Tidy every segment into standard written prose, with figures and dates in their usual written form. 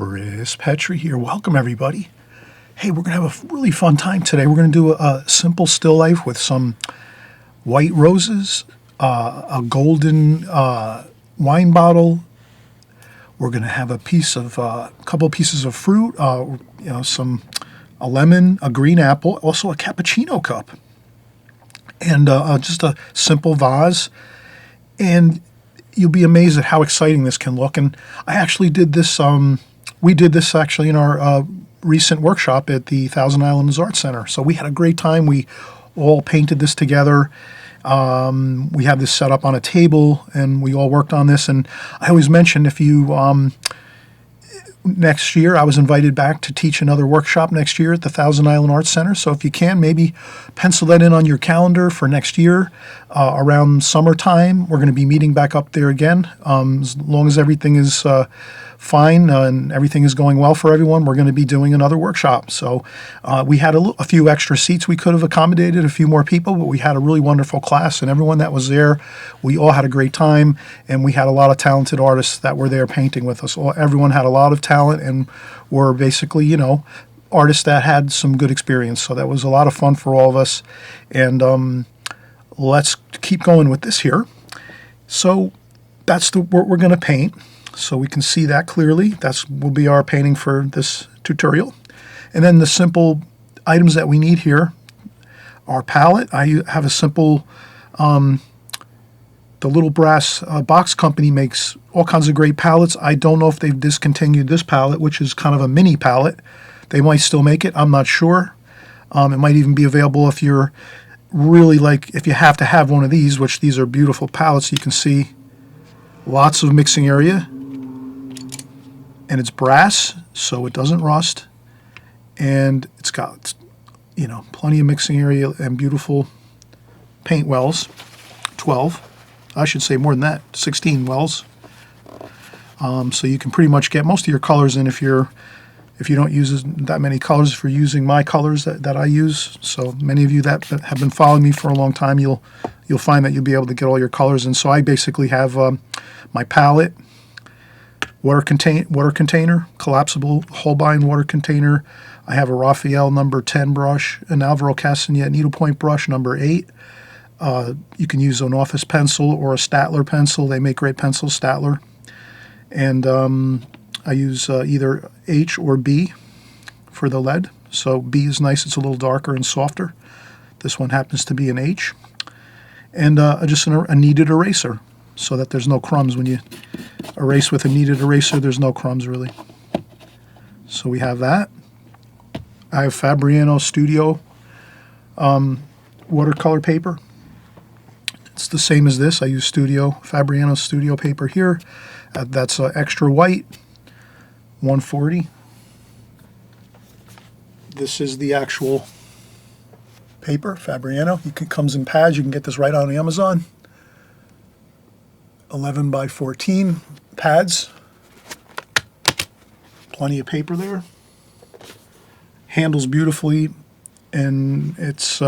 Chris Petri here. Welcome, everybody. Hey, we're going to have a really fun time today. We're going to do a simple still life with some white roses, a golden wine bottle. We're going to have a couple pieces of fruit, a lemon, a green apple, also a cappuccino cup, and just a simple vase. And you'll be amazed at how exciting this can look. And I actually did this. We did this actually in our recent workshop at the Thousand Islands Art Center. So we had a great time. We all painted this together. We had this set up on a table, and we all worked on this. And I always mention if you next year, I was invited back to teach another workshop next year at the Thousand Island Art Center. So if you can, maybe pencil that in on your calendar for next year. Around summertime, we're going to be meeting back up there again. As long as everything is fine and everything is going well for everyone, we're going to be doing another workshop. So we had a few extra seats. We could have accommodated a few more people, but we had a really wonderful class, and everyone that was there, we all had a great time, and we had a lot of talented artists that were there painting with us. Everyone had a lot of talent and were basically, artists that had some good experience. So that was a lot of fun for all of us. And let's keep going with this here. So that's what we're going to paint. So we can see that clearly. Will be our painting for this tutorial. And then the simple items that we need here, our palette. I have a simple, the Little Brass Box Company makes all kinds of great palettes. I don't know if they've discontinued this palette, which is kind of a mini palette. They might still make it. I'm not sure. It might even be available if you're really if you have to have one of these, which these are beautiful palettes. You can see lots of mixing area. And it's brass, so it doesn't rust. And it's got, plenty of mixing area and beautiful paint wells. 12. I should say more than that, 16 wells. So you can pretty much get most of your colors in if you don't use that many colors, if you're using my colors that I use. So many of you that have been following me for a long time, you'll find that you'll be able to get all your colors in. So I basically have my palette, water container, collapsible Holbein water container. I have a Raphael number 10 brush, an Alvaro Castanet needlepoint brush number 8. You can use an office pencil or a Statler pencil. They make great pencils, Statler. And I use either H or B for the lead. So B is nice. It's a little darker and softer. This one happens to be an H. And just a kneaded eraser so that there's no crumbs. When you erase with a kneaded eraser, there's no crumbs really. So we have that. I have Fabriano Studio watercolor paper. It's the same as this. I use Fabriano Studio paper here. That's extra white, 140. This is the actual paper, Fabriano. It comes in pads. You can get this right on Amazon. 11 by 14 pads. Plenty of paper there. Handles beautifully, and it's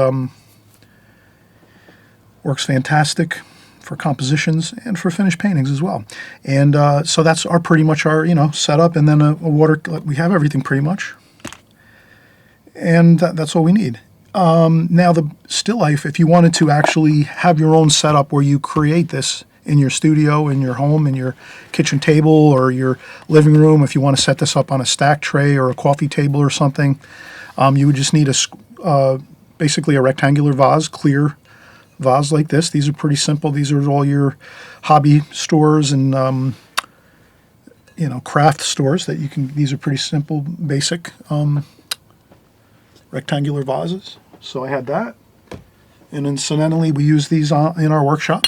works fantastic for compositions and for finished paintings as well. And so that's pretty much our setup, and then a water. We have everything pretty much, and that's all we need. Now the still life, if you wanted to actually have your own setup where you create this in your studio, in your home, in your kitchen table or your living room, if you want to set this up on a stack tray or a coffee table or something, you would just need basically a rectangular vase, clear vase like this. These are pretty simple. These are all your hobby stores and craft stores that you can. These are pretty simple, basic rectangular vases. So I had that, and incidentally, we use these in our workshop.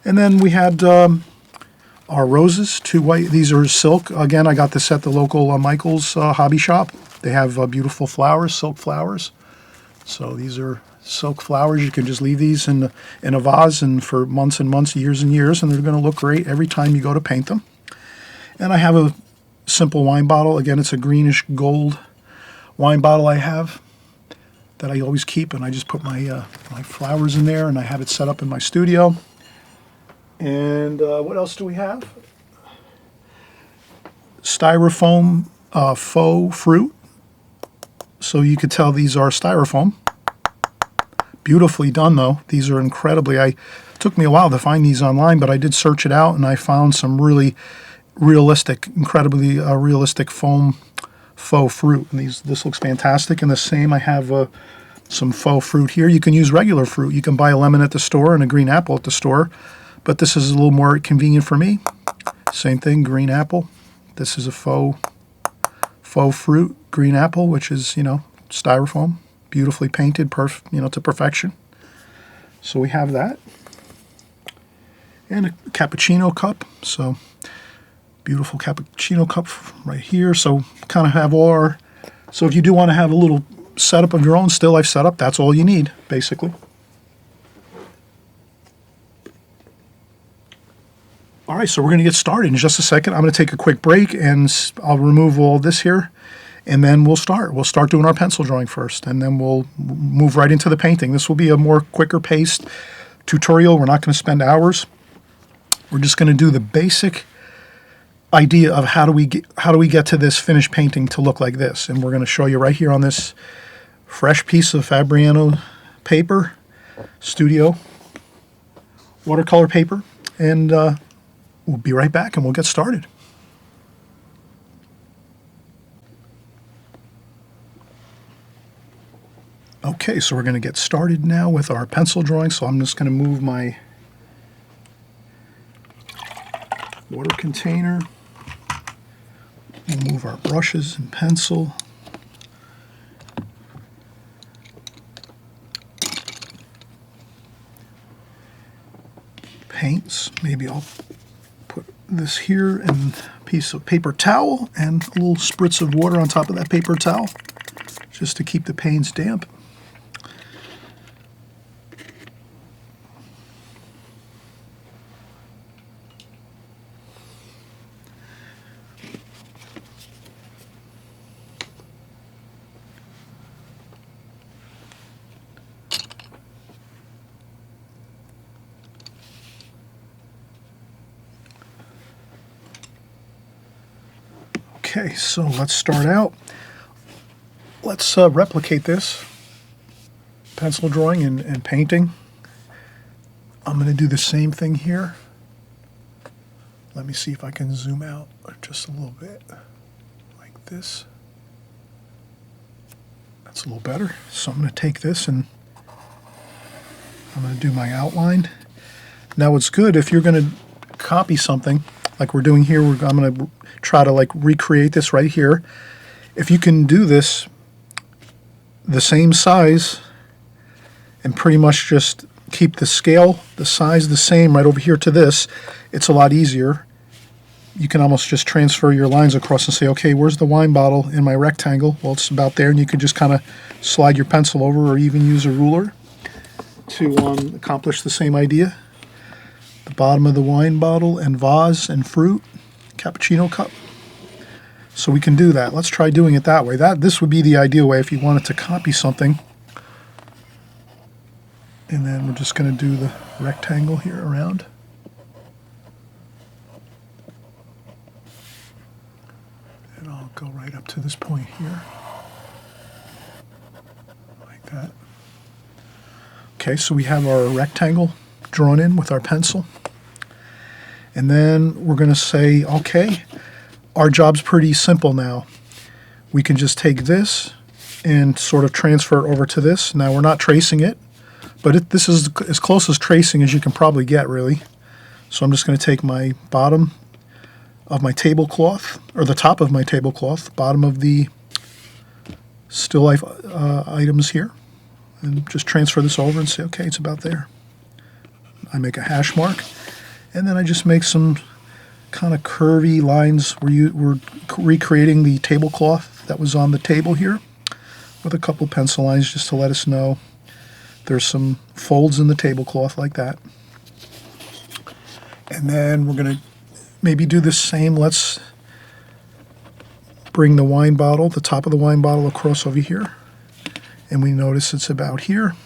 And then we had our roses, 2 white. These are silk. Again, I got this at the local Michael's hobby shop. They have beautiful flowers, silk flowers. So these are silk flowers. You can just leave these in a vase and for months and months, years and years, and they're going to look great every time you go to paint them. And I have a simple wine bottle. Again, it's a greenish gold wine bottle I have that I always keep, and I just put my flowers in there, and I have it set up in my studio. And what else do we have? styrofoam faux fruit. So you could tell these are styrofoam. Beautifully done though. These are incredibly, it took me a while to find these online, but I did search it out and I found some really realistic, incredibly realistic foam faux fruit. And this looks fantastic. And the same, I have some faux fruit here. You can use regular fruit. You can buy a lemon at the store and a green apple at the store, but this is a little more convenient for me. Same thing, green apple. This is a faux fruit, green apple, which is, styrofoam, beautifully painted, to perfection. So we have that. And a cappuccino cup. So beautiful cappuccino cup right here. So kind of have so if you do want to have a little setup of your own still life setup, that's all you need, basically. All right, so we're going to get started in just a second. I'm going to take a quick break and I'll remove all this here and then we'll start. We'll start doing our pencil drawing first and then we'll move right into the painting. This will be a more quicker paced tutorial. We're not going to spend hours. We're just going to do the basic idea of how do we get to this finished painting to look like this. And we're going to show you right here on this fresh piece of Fabriano paper, Studio watercolor paper, and we'll be right back and we'll get started. Okay, so we're going to get started now with our pencil drawing. So I'm just going to move my water container. We'll move our brushes and pencil. Paints. Maybe I'll put this here and a piece of paper towel and a little spritz of water on top of that paper towel just to keep the paints damp. Okay, so let's start out. Let's replicate this pencil drawing and painting. I'm going to do the same thing here. Let me see if I can zoom out just a little bit, like this. That's a little better. So I'm going to take this and I'm going to do my outline. Now what's good, if you're going to copy something like we're doing here, I'm going to try to recreate this right here. If you can do this the same size and pretty much just keep the scale, the size the same right over here to this, it's a lot easier. You can almost just transfer your lines across and say, okay, where's the wine bottle in my rectangle? Well, it's about there, and you can just kind of slide your pencil over or even use a ruler to accomplish the same idea. The bottom of the wine bottle and vase and fruit, cappuccino cup. So we can do that. Let's try doing it that way. This would be the ideal way if you wanted to copy something. And then we're just going to do the rectangle here around. And I'll go right up to this point here. Like that. Okay, so we have our rectangle drawn in with our pencil. And then we're going to say, okay, our job's pretty simple now. We can just take this and sort of transfer it over to this. Now we're not tracing it, but this is as close as tracing as you can probably get, really. So I'm just going to take my bottom of my tablecloth, or the top of my tablecloth, bottom of the still life items here, and just transfer this over and say, okay, it's about there. I make a hash mark, and then I just make some kind of curvy lines where we're recreating the tablecloth that was on the table here with a couple pencil lines just to let us know there's some folds in the tablecloth like that. And then we're going to maybe do the same. Let's bring the wine bottle, the top of the wine bottle, across over here, and we notice it's about here.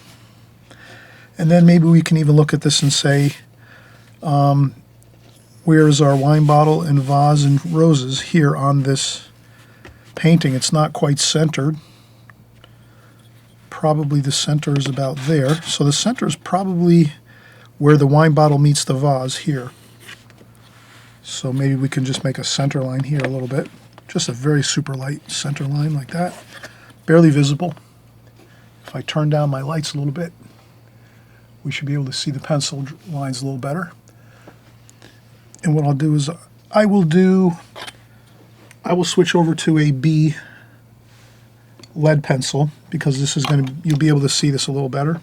And then maybe we can even look at this and say, where's our wine bottle and vase and roses here on this painting. It's not quite centered. Probably the center is about there. So the center is probably where the wine bottle meets the vase here. So maybe we can just make a center line here a little bit. Just a very super light center line like that. Barely visible. If I turn down my lights a little bit, we should be able to see the pencil lines a little better. And what I'll do is I will switch over to a B lead pencil because this is going to, you'll be able to see this a little better.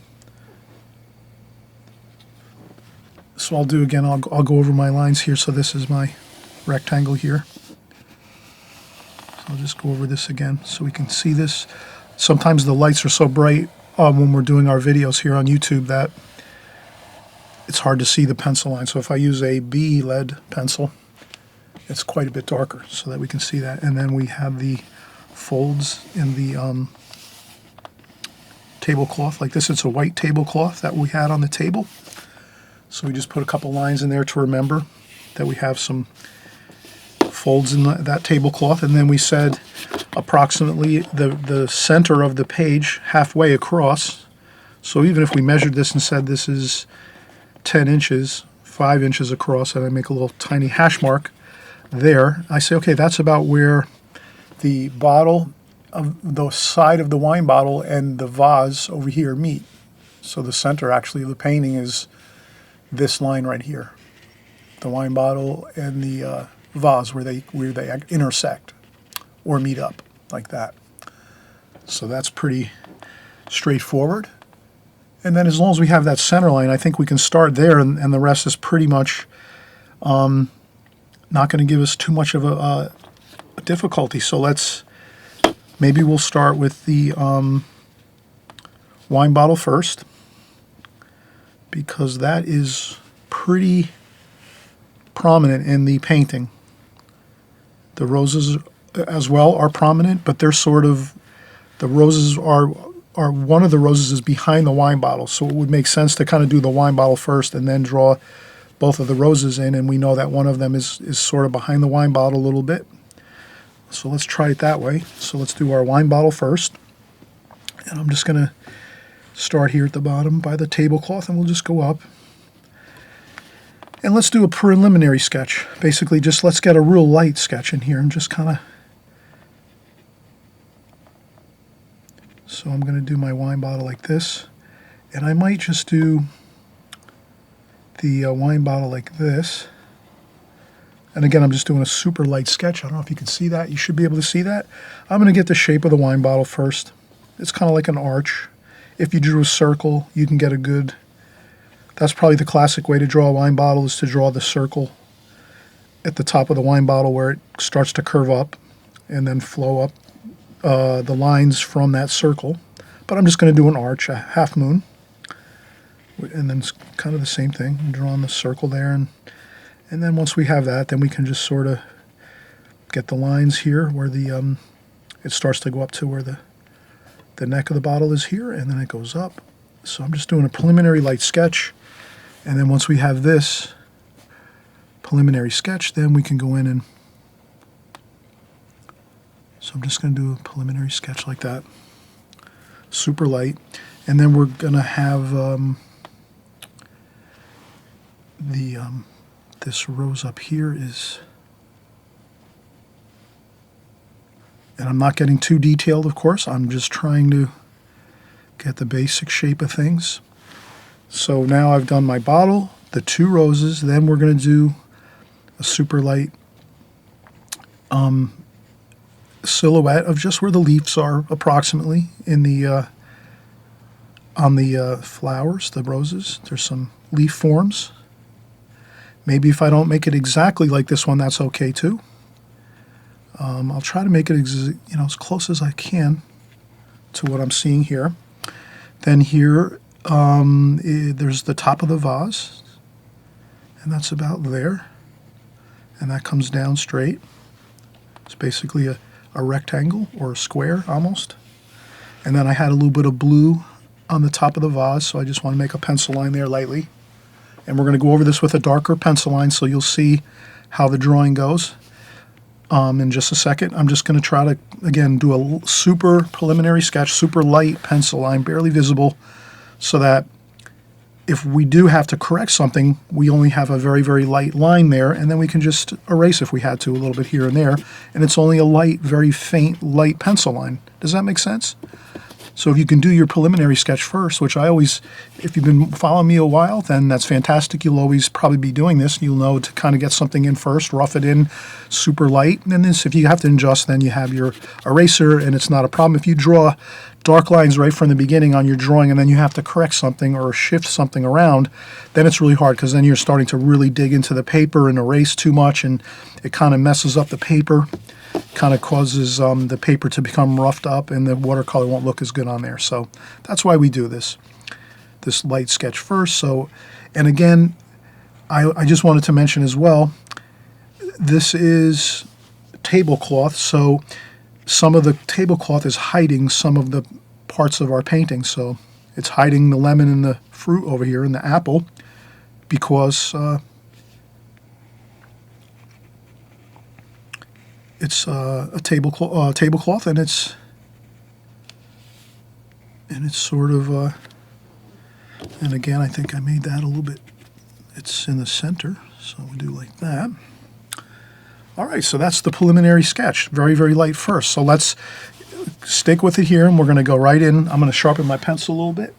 So I'll do again, I'll go over my lines here. So this is my rectangle here. So I'll just go over this again so we can see this. Sometimes the lights are so bright when we're doing our videos here on YouTube that it's hard to see the pencil line. So if I use a B lead pencil, it's quite a bit darker so that we can see that. And then we have the folds in the tablecloth like this. It's a white tablecloth that we had on the table. So we just put a couple lines in there to remember that we have some folds in that tablecloth. And then we said approximately the center of the page halfway across. So even if we measured this and said this is 10 inches, 5 inches across, and I make a little tiny hash mark there, I say, okay, that's about where the bottle of the side of the wine bottle and the vase over here meet. So the center actually of the painting is this line right here, the wine bottle and the vase where they intersect or meet up like that. So that's pretty straightforward. And then as long as we have that center line, I think we can start there, and the rest is pretty much not going to give us too much of a difficulty. So maybe we'll start with the wine bottle first, because that is pretty prominent in the painting. The roses as well are prominent, but they're sort of, the roses are one of the roses is behind the wine bottle, so it would make sense to kind of do the wine bottle first and then draw both of the roses in, and we know that one of them is sort of behind the wine bottle a little bit. So let's try it that way. So let's do our wine bottle first, and I'm just going to start here at the bottom by the tablecloth, and we'll just go up. And let's do a preliminary sketch. Basically, just let's get a real light sketch in here and just kind of... So I'm going to do my wine bottle like this, and I might just do the wine bottle like this. And again, I'm just doing a super light sketch. I don't know if you can see that. You should be able to see that. I'm going to get the shape of the wine bottle first. It's kind of like an arch. If you drew a circle, you can get a good... That's probably the classic way to draw a wine bottle, is to draw the circle at the top of the wine bottle where it starts to curve up and then flow up the lines from that circle. But I'm just going to do an arch, a half moon. And then it's kind of the same thing. I'm drawing the circle there. And then once we have that, then we can just sort of get the lines here where the it starts to go up to where the neck of the bottle is here, and then it goes up. So I'm just doing a preliminary light sketch, and then once we have this preliminary sketch, then we can go in and... So I'm just going to do a preliminary sketch like that, super light, and then we're going to have this rose up here is... And I'm not getting too detailed, of course. I'm just trying to get the basic shape of things. So now I've done my bottle, the two roses, then we're going to do a super light silhouette of just where the leaves are approximately in the on the flowers, the roses. There's some leaf forms. Maybe if I don't make it exactly like this one, that's okay too. I'll try to make it as close as I can to what I'm seeing here. Then here, there's the top of the vase, and that's about there. And that comes down straight. It's basically a rectangle or a square almost. And then I had a little bit of blue on the top of the vase, so I just want to make a pencil line there lightly And we're going to go over this with a darker pencil line so you'll see how the drawing goes in just a second. I'm just going to try to, again, do a super preliminary sketch, super light pencil line, barely visible, so that if we do have to correct something, we only have a very, very light line there, and then we can just erase if we had to a little bit here and there, and it's only a light, very faint, light pencil line. Does that make sense? So if you can do your preliminary sketch first, which I always, if you've been following me a while, then that's fantastic. You'll always probably be doing this. You'll know to kind of get something in first, rough it in super light. And then this, if you have to adjust, then you have your eraser, and it's not a problem. If you draw dark lines right from the beginning on your drawing and then you have to correct something or shift something around, then it's really hard because then you're starting to really dig into the paper and erase too much, and it kind of messes up the paper. Kind of causes the paper to become roughed up, and the watercolor won't look as good on there. So that's why we do this light sketch first. So, and again, I just wanted to mention as well, this is tablecloth, so some of the tablecloth is hiding some of the parts of our painting. So it's hiding the lemon and the fruit over here and the apple because it's a tablecloth, and it's sort of, and again, I think I made that a little bit, it's in the center, so we'll do like that. All right, so that's the preliminary sketch, very, very light first. So let's stick with it here, and we're going to go right in. I'm going to sharpen my pencil a little bit.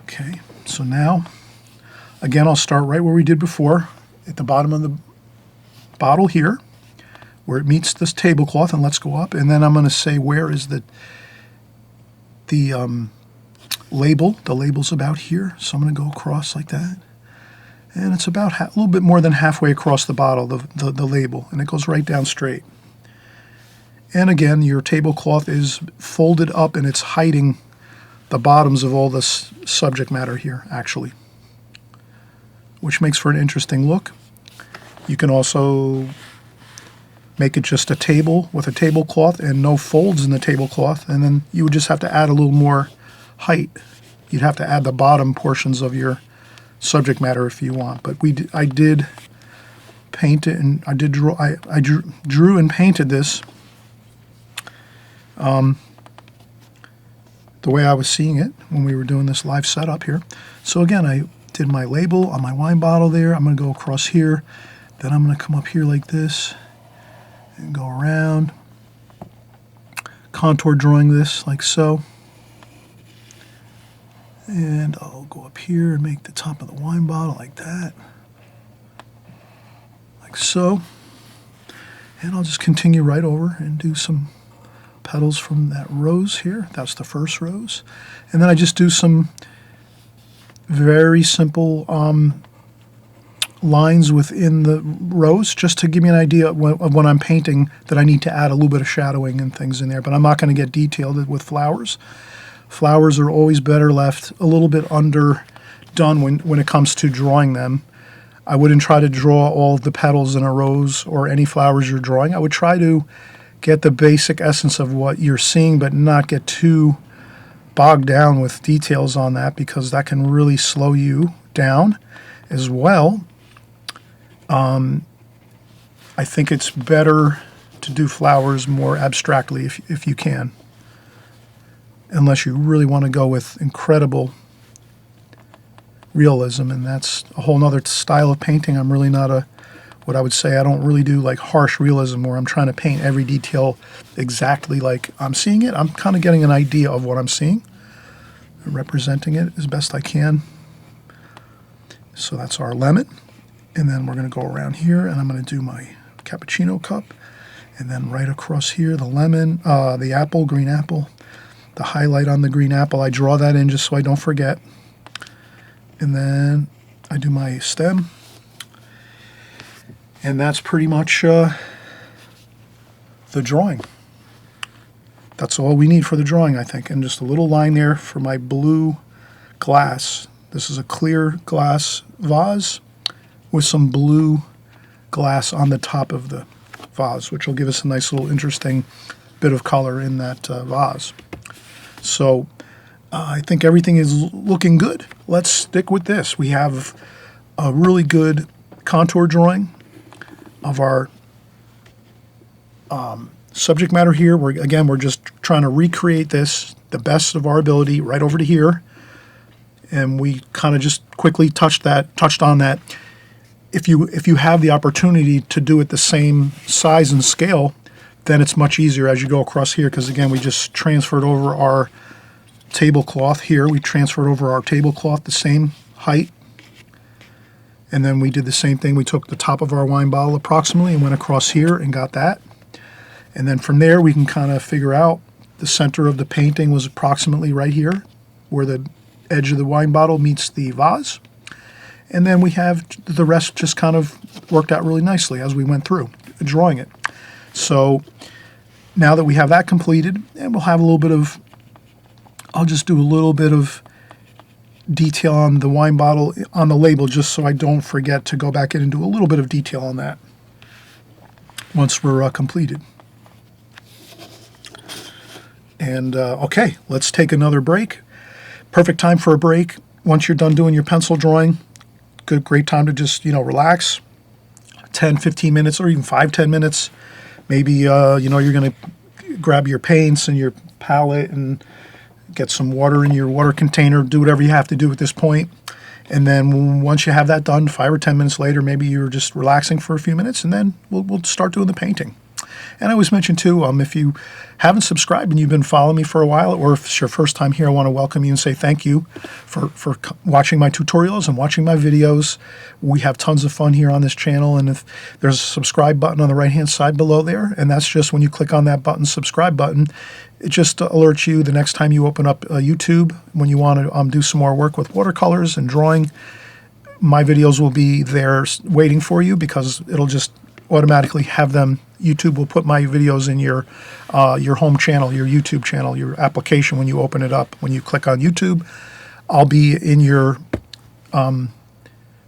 Okay, so now, again, I'll start right where we did before, at the bottom of the bottle here, where it meets this tablecloth, and let's go up, and then I'm going to say where is the label. The label's about here, so I'm going to go across like that, and it's about a little bit more than halfway across the bottle, the label, and it goes right down straight. And again, your tablecloth is folded up, and it's hiding the bottoms of all this subject matter here, actually, which makes for an interesting look. You can also make it just a table with a tablecloth and no folds in the tablecloth, and then you would just have to add a little more height. You'd have to add the bottom portions of your subject matter if you want. But I did paint it, and I drew and painted this the way I was seeing it when we were doing this live setup here. So again, I did my label on my wine bottle there. I'm going to go across here. Then I'm going to come up here like this and go around, contour drawing this like so. And I'll go up here and make the top of the wine bottle like that, like so. And I'll just continue right over and do some petals from that rose here. That's the first rose. And then I just do some very simple lines within the rose, just to give me an idea of when I'm painting that I need to add a little bit of shadowing and things in there. But I'm not going to get detailed with flowers. Flowers are always better left a little bit underdone when it comes to drawing them. I wouldn't try to draw all of the petals in a rose or any flowers you're drawing. I would try to get the basic essence of what you're seeing, but not get too bogged down with details on that, because that can really slow you down as well. I think it's better to do flowers more abstractly if you can, unless you really want to go with incredible realism, and that's a whole nother style of painting. I'm really not what I would say, I don't really do like harsh realism where I'm trying to paint every detail exactly like I'm seeing it. I'm kind of getting an idea of what I'm seeing and representing it as best I can. So that's our lemon. And then we're going to go around here, and I'm going to do my cappuccino cup. And then right across here, the lemon, the apple, green apple, the highlight on the green apple. I draw that in just so I don't forget. And then I do my stem. And that's pretty much the drawing. That's all we need for the drawing, I think. And just a little line there for my blue glass. This is a clear glass vase with some blue glass on the top of the vase, which will give us a nice little interesting bit of color in that vase. So I think everything is looking good. Let's stick with this. We have a really good contour drawing of our subject matter here. We're just trying to recreate this the best of our ability right over to here. And we kind of just quickly touched on that. If you have the opportunity to do it the same size and scale, then it's much easier as you go across here, because again, we just transferred over our tablecloth here. We transferred over our tablecloth the same height. And then we did the same thing. We took the top of our wine bottle approximately and went across here and got that. And then from there, we can kind of figure out the center of the painting was approximately right here, where the edge of the wine bottle meets the vase. And then we have the rest just kind of worked out really nicely as we went through drawing it. So now that we have that completed, and we'll have a little bit of, I'll just do a little bit of detail on the wine bottle on the label, just so I don't forget to go back in and do a little bit of detail on that once we're completed. And okay, let's take another break. Perfect time for a break. Once you're done doing your pencil drawing, great time to just, relax. 10, 15 minutes, or even 5-10 minutes. Maybe, you're going to grab your paints and your palette and get some water in your water container, do whatever you have to do at this point. And then once you have that done, 5 or 10 minutes later, maybe you're just relaxing for a few minutes, and then we'll start doing the painting. And I always mention too, if you haven't subscribed and you've been following me for a while, or if it's your first time here, I want to welcome you and say thank you for watching my tutorials and watching my videos. We have tons of fun here on this channel, and if there's a subscribe button on the right hand side below there, and that's just when you click on that button, subscribe button, it just alerts you the next time you open up YouTube when you want to do some more work with watercolors and drawing. My videos will be there waiting for you, because it'll just automatically have them. YouTube will put my videos in your home channel, your YouTube channel, your application when you open it up. When you click on YouTube, I'll be in your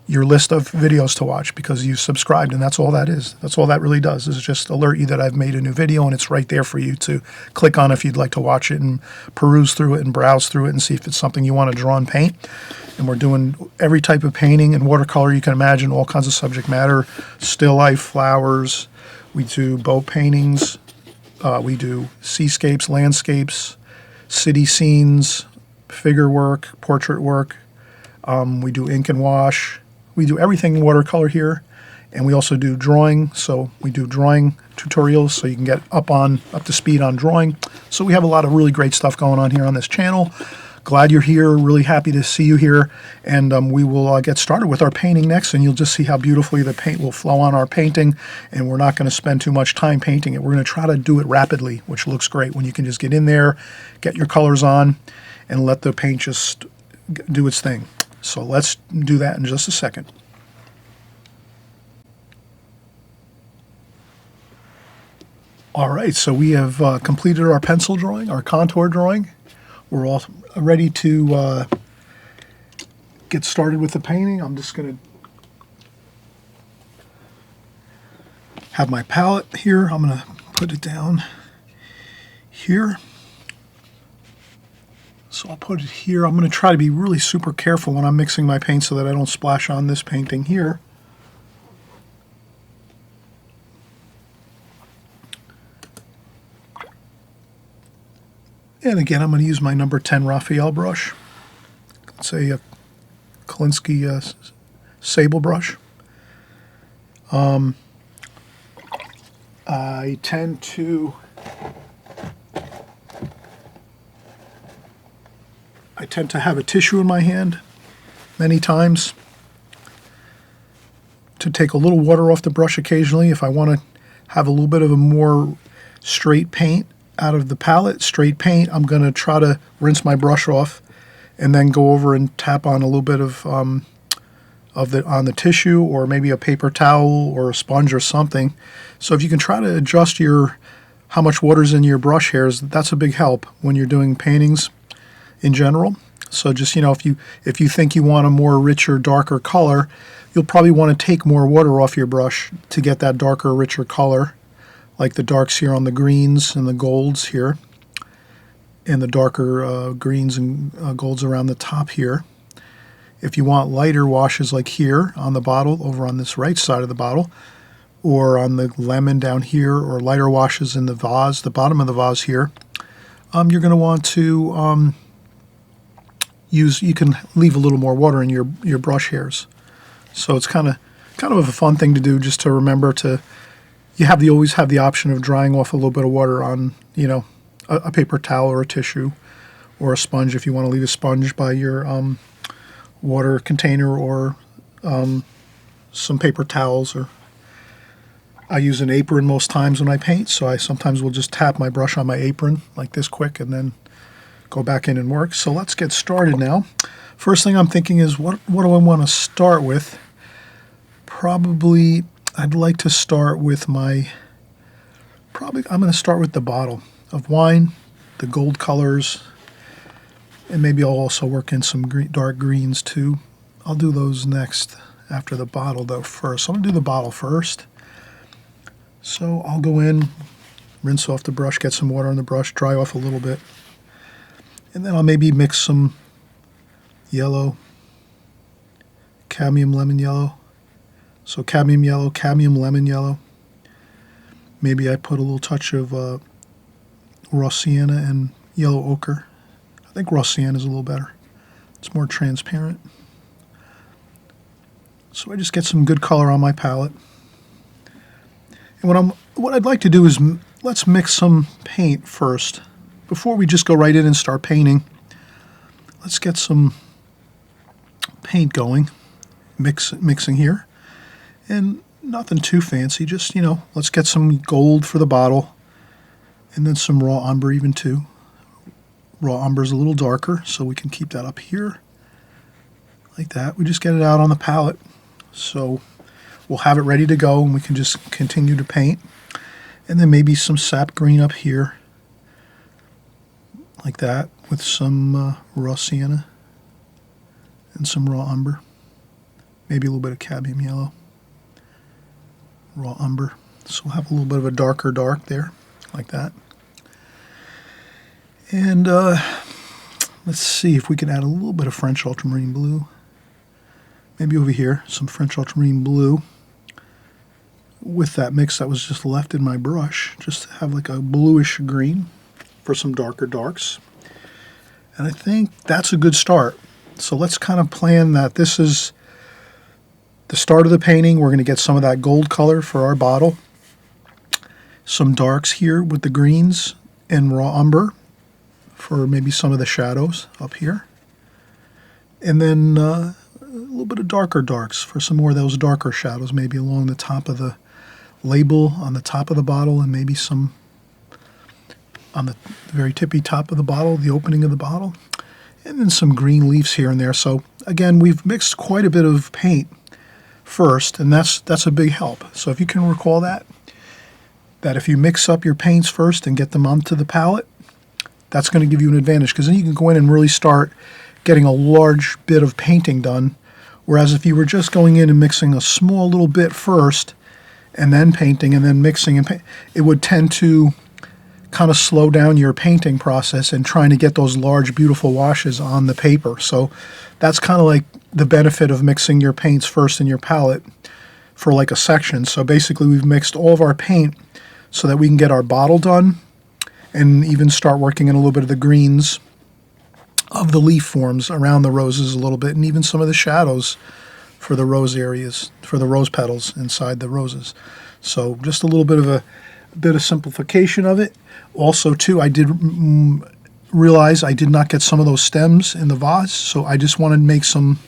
list of videos to watch because you subscribed, and that's all that is. That's all that really does, is just alert you that I've made a new video, and it's right there for you to click on if you'd like to watch it and peruse through it and browse through it and see if it's something you want to draw and paint. And we're doing every type of painting and watercolor you can imagine, all kinds of subject matter, still life, flowers. We do boat paintings. We do seascapes, landscapes, city scenes, figure work, portrait work. We do ink and wash. We do everything in watercolor here. And we also do drawing. So we do drawing tutorials so you can get up to speed on drawing. So we have a lot of really great stuff going on here on this channel. Glad you're here. Really happy to see you here. And we will get started with our painting next, and you'll just see how beautifully the paint will flow on our painting. And we're not going to spend too much time painting it. We're going to try to do it rapidly, which looks great when you can just get in there, get your colors on, and let the paint just do its thing. So let's do that in just a second. All right, so we have completed our pencil drawing, our contour drawing. We're all ready to get started with the painting. I'm just going to have my palette here. I'm going to put it down here. So I'll put it here. I'm going to try to be really super careful when I'm mixing my paint so that I don't splash on this painting here. And again, I'm going to use my number 10 Raphael brush. It's a Kolinsky sable brush. I tend to have a tissue in my hand many times to take a little water off the brush occasionally if I want to have a little bit of a more straight paint out of the palette, straight paint. I'm going to try to rinse my brush off and then go over and tap on a little bit of on the tissue, or maybe a paper towel or a sponge or something. So if you can try to adjust how much water's in your brush hairs, that's a big help when you're doing paintings in general. So just, if you think you want a more richer, darker color, you'll probably want to take more water off your brush to get that darker, richer color. like the darks here on the greens and the golds here, and the darker greens and golds around the top here. If you want lighter washes like here on the bottle, over on this right side of the bottle, or on the lemon down here, or lighter washes in the vase, the bottom of the vase here, you're going to want to you can leave a little more water in your brush hairs. So it's kind of a fun thing to do, just to remember to, always have the option of drying off a little bit of water on, a paper towel or a tissue or a sponge, if you want to leave a sponge by your water container, or some paper towels. Or I use an apron most times when I paint, so I sometimes will just tap my brush on my apron like this quick and then go back in and work. So let's get started now. First thing I'm thinking is, what do I want to start with? Probably I'd like to start with I'm going to start with the bottle of wine, the gold colors, and maybe I'll also work in some dark greens too. I'll do those next after the bottle though first. So I'm going to do the bottle first. So I'll go in, rinse off the brush, get some water on the brush, dry off a little bit, and then I'll maybe mix some yellow, cadmium lemon yellow. So cadmium yellow, cadmium lemon yellow. Maybe I put a little touch of raw sienna and yellow ochre. I think raw sienna is a little better. It's more transparent. So I just get some good color on my palette. And what I'd like to do is, let's mix some paint first. Before we just go right in and start painting, let's get some paint going, mixing here. And nothing too fancy, just, let's get some gold for the bottle, and then some raw umber even too. Raw umber is a little darker, so we can keep that up here, like that. We just get it out on the palette, so we'll have it ready to go, and we can just continue to paint. And then maybe some sap green up here, like that, with some raw sienna and some raw umber. Maybe a little bit of cadmium yellow. Raw umber. So we'll have a little bit of a darker dark there, like that. And let's see if we can add a little bit of French ultramarine blue. Maybe over here, some French ultramarine blue with that mix that was just left in my brush, just to have like a bluish green for some darker darks. And I think that's a good start. So let's kind of plan that this is the start of the painting. We're going to get some of that gold color for our bottle, some darks here with the greens and raw umber for maybe some of the shadows up here, and then a little bit of darker darks for some more of those darker shadows, maybe along the top of the label on the top of the bottle, and maybe some on the very tippy top of the bottle, the opening of the bottle, and then some green leaves here and there. So again, we've mixed quite a bit of paint first, and that's a big help. So if you can recall that if you mix up your paints first and get them onto the palette, that's going to give you an advantage, because then you can go in and really start getting a large bit of painting done. Whereas if you were just going in and mixing a small little bit first and then painting and then mixing, it would tend to kind of slow down your painting process and trying to get those large, beautiful washes on the paper. So that's kind of like the benefit of mixing your paints first in your palette for like a section. So basically we've mixed all of our paint so that we can get our bottle done and even start working in a little bit of the greens of the leaf forms around the roses a little bit, and even some of the shadows for the rose areas, for the rose petals inside the roses. So just a little bit of simplification of it. Also too, I did realize I did not get some of those stems in the vase, so I just wanted to make some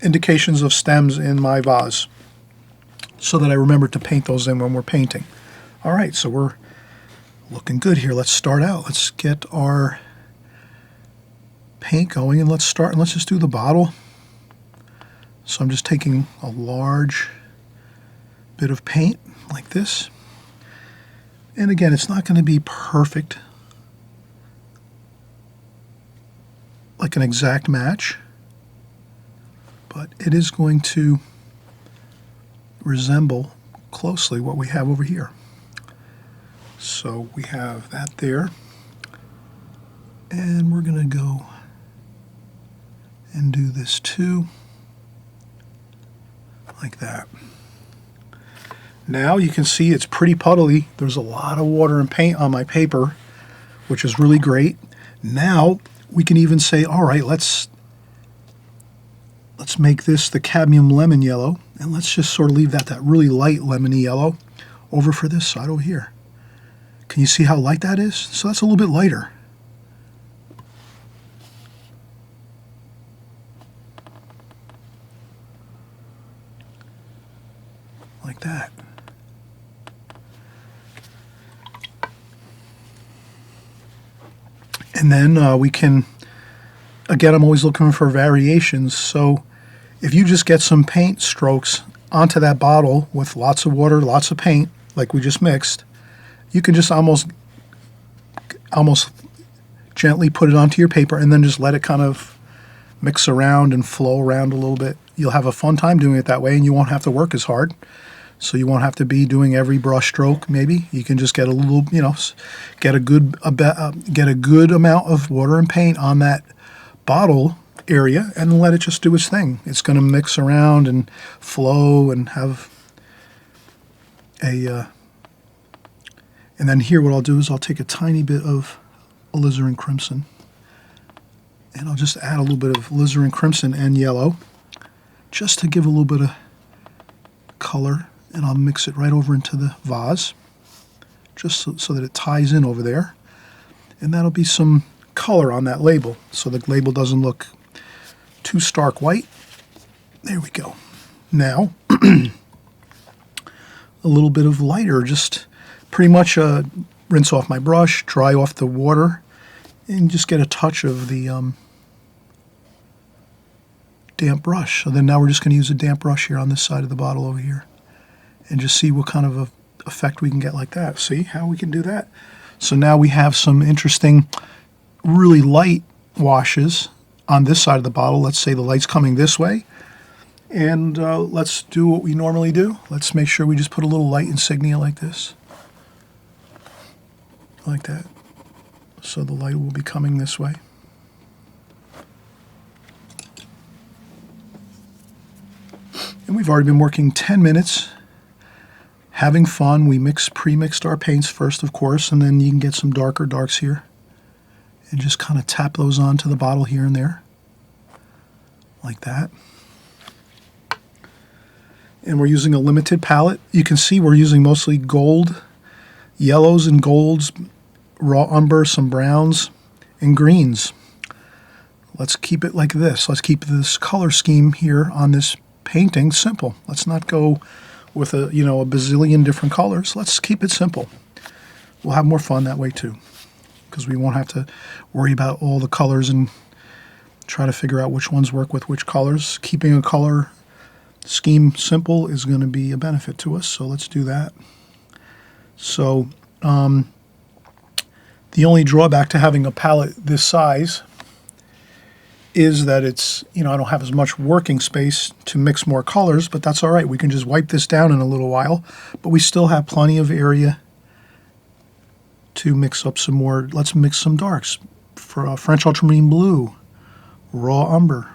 indications of stems in my vase, so that I remember to paint those in when we're painting. All right, so we're looking good here. Let's start out. Let's get our paint going, and let's just do the bottle. So I'm just taking a large bit of paint like this. And again, it's not going to be perfect, like an exact match, but it is going to resemble closely what we have over here. So we have that there, and we're going to go and do this too, like that. Now you can see it's pretty puddly. There's a lot of water and paint on my paper, which is really great. Now we can even say, all right, let's make this the cadmium lemon yellow, and let's just sort of leave that really light lemony yellow over for this side over here. Can you see how light that is? So that's a little bit lighter. Like that. And then we can, again, I'm always looking for variations. So if you just get some paint strokes onto that bottle with lots of water, lots of paint, like we just mixed, you can just almost gently put it onto your paper and then just let it kind of mix around and flow around a little bit. You'll have a fun time doing it that way, and you won't have to work as hard. So you won't have to be doing every brush stroke. Maybe you can just get a little, get a good amount of water and paint on that bottle area, and let it just do its thing. It's going to mix around and flow and have a. And then here, what I'll do is I'll take a tiny bit of alizarin crimson, and I'll just add a little bit of alizarin crimson and yellow, just to give a little bit of color. And I'll mix it right over into the vase, just so that it ties in over there. And that'll be some color on that label, so the label doesn't look too stark white. There we go. Now, a little bit of lighter, just pretty much rinse off my brush, dry off the water, and just get a touch of the damp brush. So then now we're just going to use a damp brush here on this side of the bottle over here, and just see what kind of a effect we can get like that. See how we can do that? So now we have some interesting, really light washes on this side of the bottle. Let's say the light's coming this way. And let's do what we normally do. Let's make sure we just put a little light insignia like this. Like that. So the light will be coming this way. And we've already been working 10 minutes. Having fun. We pre-mixed our paints first, of course, and then you can get some darker darks here and just kind of tap those onto the bottle here and there, like that. And we're using a limited palette. You can see we're using mostly gold, yellows and golds, raw umber, some browns, and greens. Let's keep it like this. Let's keep this color scheme here on this painting simple. Let's not go with a bazillion different colors. Let's keep it simple. We'll have more fun that way too, because we won't have to worry about all the colors and try to figure out which ones work with which colors. Keeping a color scheme simple is going to be a benefit to us, so let's do that. So the only drawback to having a palette this size is that it's, I don't have as much working space to mix more colors, but that's all right. We can just wipe this down in a little while, but we still have plenty of area to mix up some more. Let's mix some darks. For French ultramarine blue, raw umber.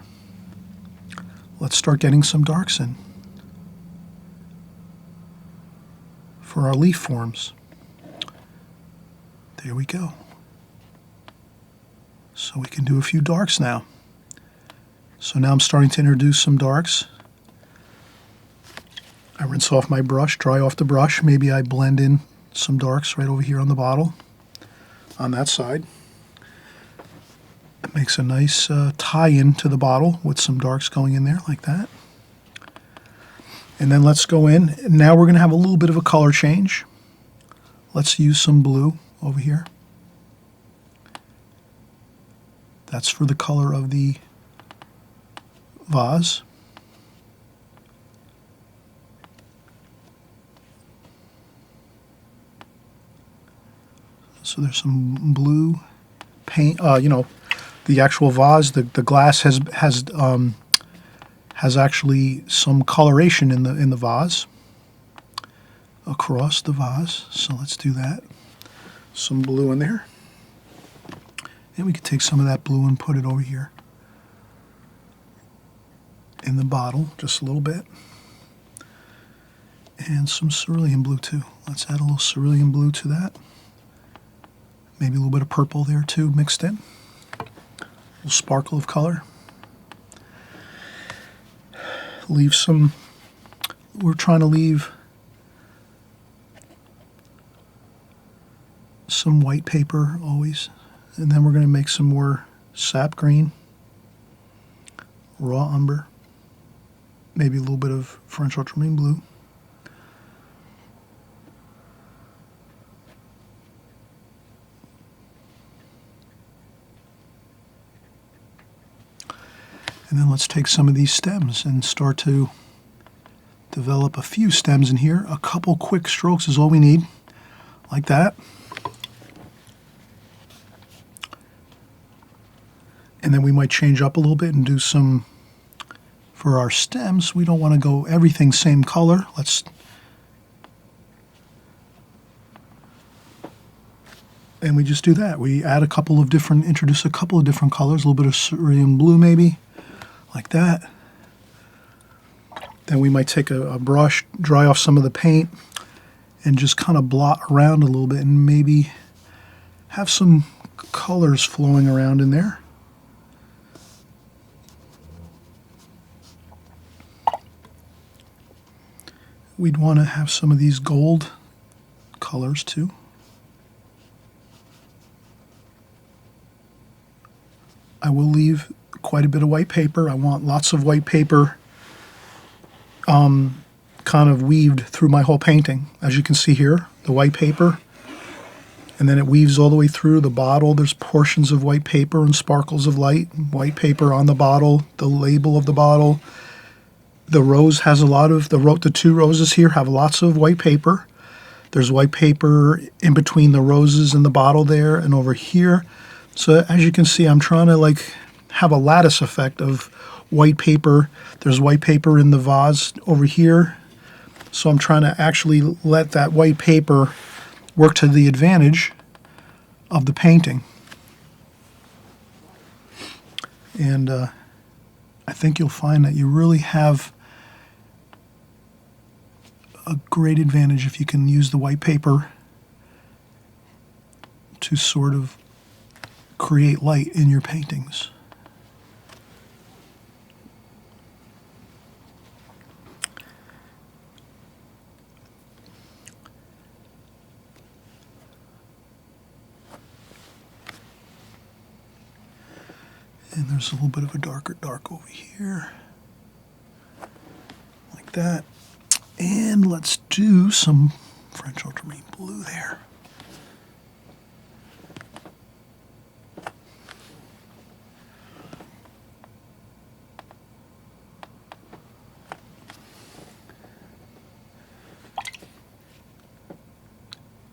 Let's start getting some darks in for our leaf forms. There we go. So we can do a few darks now. So now I'm starting to introduce some darks. I rinse off my brush, dry off the brush. Maybe I blend in some darks right over here on the bottle, on that side. It makes a nice tie-in to the bottle with some darks going in there like that. And then let's go in. Now we're going to have a little bit of a color change. Let's use some blue over here. That's for the color of the vase. So there's some blue paint. The actual vase, the glass has has actually some coloration in the vase, across the vase. So let's do that. Some blue in there. And we could take some of that blue and put it over here in the bottle, just a little bit. And some cerulean blue too. Let's add a little cerulean blue to that. Maybe a little bit of purple there too mixed in. A little sparkle of color. Leave some, we're trying to leave some white paper always. And then we're going to make some more sap green, raw umber, maybe a little bit of French ultramarine blue. And then let's take some of these stems and start to develop a few stems in here. A couple quick strokes is all we need, like that. And then we might change up a little bit and do some, for our stems, we don't want to go everything same color. And we just do that. We add introduce a couple of different colors, a little bit of cerulean blue maybe, like that. Then we might take a brush, dry off some of the paint, and just kind of blot around a little bit and maybe have some colors flowing around in there. We'd want to have some of these gold colors too. I will leave quite a bit of white paper. I want lots of white paper kind of weaved through my whole painting. As you can see here, the white paper, and then it weaves all the way through the bottle. There's portions of white paper and sparkles of light, white paper on the bottle, the label of the bottle. The rose has a lot of, the two roses here have lots of white paper. There's white paper in between the roses and the bottle there and over here. So as you can see, I'm trying to like have a lattice effect of white paper. There's white paper in the vase over here. So I'm trying to actually let that white paper work to the advantage of the painting. And I think you'll find that you really have a great advantage if you can use the white paper to sort of create light in your paintings. And there's a little bit of a dark over here, like that. And let's do some French ultramarine blue there.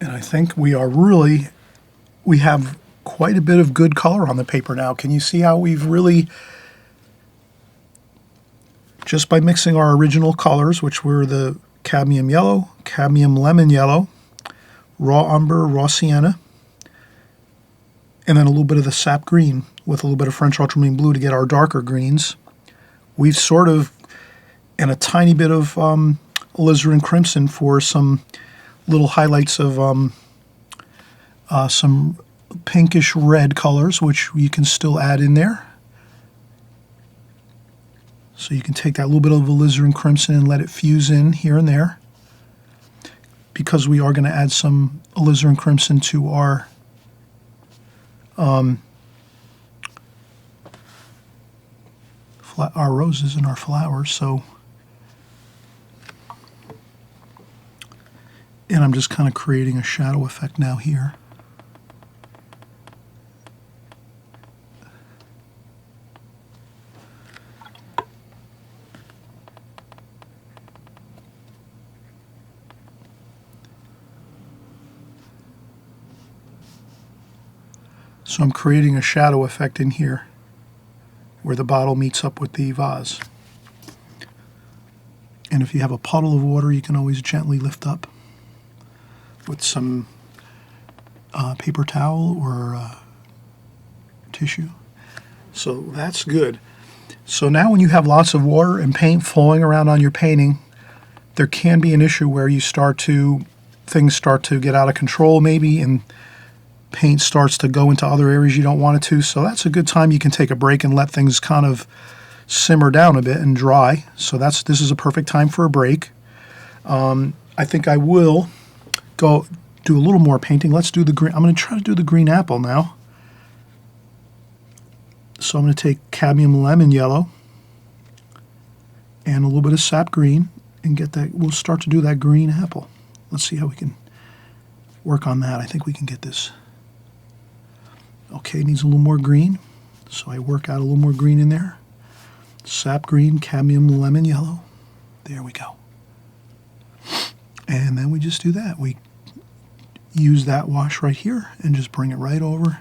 And I think we have quite a bit of good color on the paper now. Can you see how we've really, just by mixing our original colors, which were the cadmium yellow, cadmium lemon yellow, raw umber, raw sienna, and then a little bit of the sap green with a little bit of French ultramarine blue to get our darker greens, we've sort of, and a tiny bit of alizarin crimson for some little highlights of some pinkish red colors, which you can still add in there. So you can take that little bit of alizarin crimson and let it fuse in here and there. Because we are going to add some alizarin crimson to our roses and our flowers. So, and I'm just kind of creating a shadow effect now here. So I'm creating a shadow effect in here where the bottle meets up with the vase. And if you have a puddle of water, you can always gently lift up with some paper towel or tissue. So that's good. So now when you have lots of water and paint flowing around on your painting, there can be an issue where things start to get out of control maybe, and paint starts to go into other areas you don't want it to. So that's a good time you can take a break and let things kind of simmer down a bit and dry. So this is a perfect time for a break. I think I will go do a little more painting. Let's do the green. I'm going to try to do the green apple now. So I'm going to take cadmium lemon yellow and a little bit of sap green and get that. We'll start to do that green apple. Let's see how we can work on that. I think we can get this. Okay, it needs a little more green. So I work out a little more green in there. Sap green, cadmium lemon yellow. There we go. And then we just do that. We use that wash right here and just bring it right over.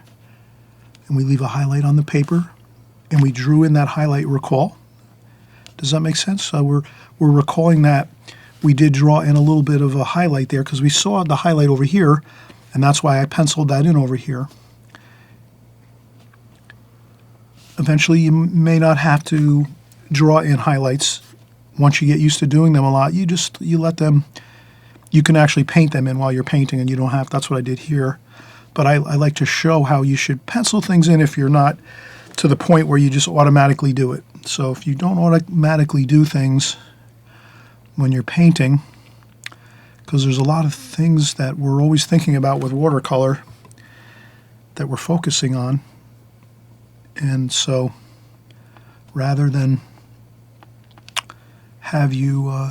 And we leave a highlight on the paper. And we drew in that highlight recall. Does that make sense? We're recalling that we did draw in a little bit of a highlight there because we saw the highlight over here. And that's why I penciled that in over here. Eventually, you may not have to draw in highlights. Once you get used to doing them a lot, you let them, you can actually paint them in while you're painting, and you don't have, that's what I did here. But I like to show how you should pencil things in if you're not to the point where you just automatically do it. So if you don't automatically do things when you're painting, because there's a lot of things that we're always thinking about with watercolor that we're focusing on. And so rather than have you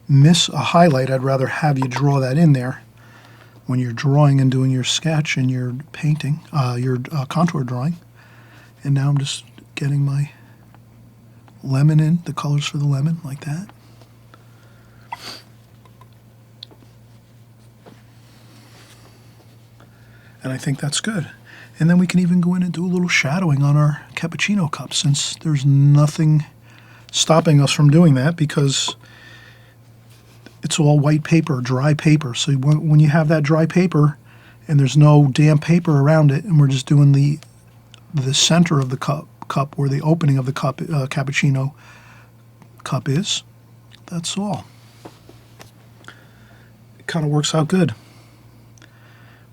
miss a highlight, I'd rather have you draw that in there when you're drawing and doing your sketch and your painting, your contour drawing. And now I'm just getting my lemon in, the colors for the lemon, like that. And I think that's good. And then we can even go in and do a little shadowing on our cappuccino cup, since there's nothing stopping us from doing that because it's all white paper, dry paper. So when you have that dry paper and there's no damp paper around it, and we're just doing the center of the cup where the opening of the cup, cappuccino cup is, that's all. It kind of works out good.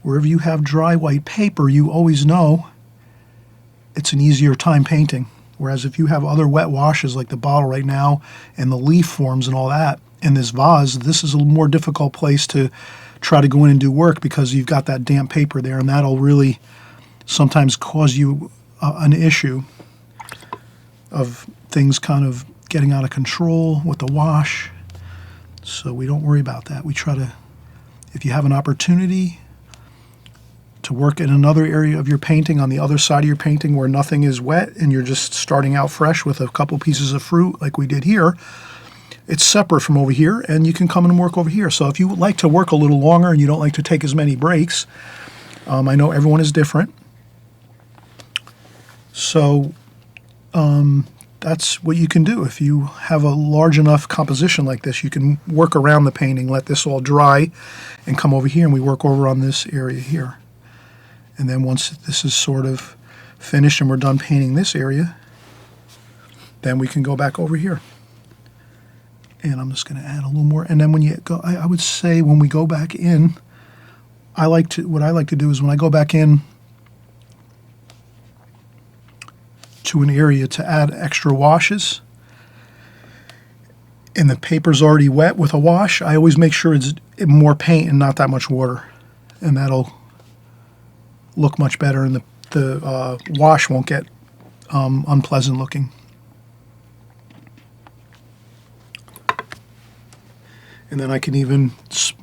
Wherever you have dry white paper, you always know it's an easier time painting. Whereas if you have other wet washes like the bottle right now and the leaf forms and all that in this vase, this is a more difficult place to try to go in and do work because you've got that damp paper there, and that'll really sometimes cause you an issue of things kind of getting out of control with the wash. So we don't worry about that. We try to, if you have an opportunity to work in another area of your painting, on the other side of your painting where nothing is wet and you're just starting out fresh with a couple pieces of fruit like we did here, it's separate from over here, and you can come and work over here. So if you like to work a little longer and you don't like to take as many breaks, I know everyone is different. So that's what you can do. If you have a large enough composition like this, you can work around the painting, let this all dry, and come over here and we work over on this area here. And then once this is sort of finished and we're done painting this area, then we can go back over here. And I'm just going to add a little more. And then when you go, I would say when we go back in, what I like to do is when I go back in to an area to add extra washes, and the paper's already wet with a wash, I always make sure it's more paint and not that much water. And that'll look much better, and the wash won't get unpleasant looking. And then I can even,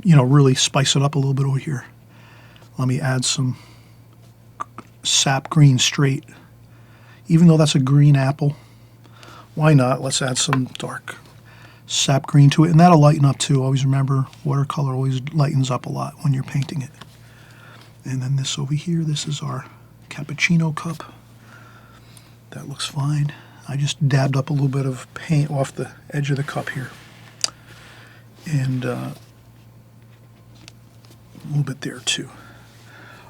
really spice it up a little bit over here. Let me add some sap green straight. Even though that's a green apple, why not? Let's add some dark sap green to it, and that'll lighten up too. Always remember, watercolor always lightens up a lot when you're painting it. And then this over here, this is our cappuccino cup. That looks fine. I just dabbed up a little bit of paint off the edge of the cup here. and a little bit there too.